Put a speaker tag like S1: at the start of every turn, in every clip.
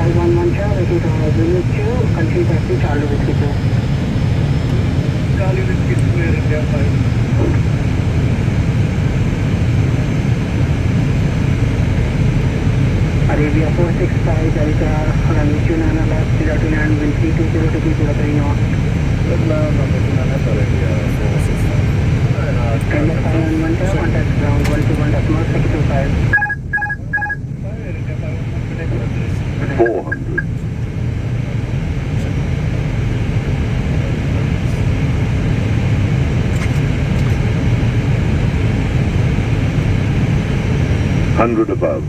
S1: 511 Charlie, it is Unit 2, country taxi Charlie Whiskey 2.
S2: Charlie Whiskey 2, Air India 5.
S1: Arabia 465, Delta, runway 29 left, 029, wind 320 degree 03 knots. Canada 511 contact ground 121.625.
S3: 400. Hundred above.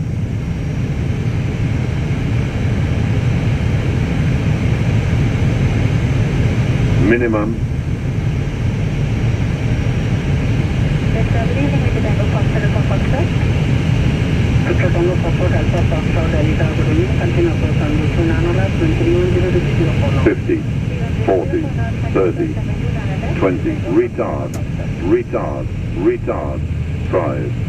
S3: Minimum.
S1: Victor Tango Foxtrot Alpha Foxtrot Delta, good evening, continue approach on the 29 left, wind 310 degree 04 knots.
S3: 50, 40, 30, 20, retard, retard, retard, 5,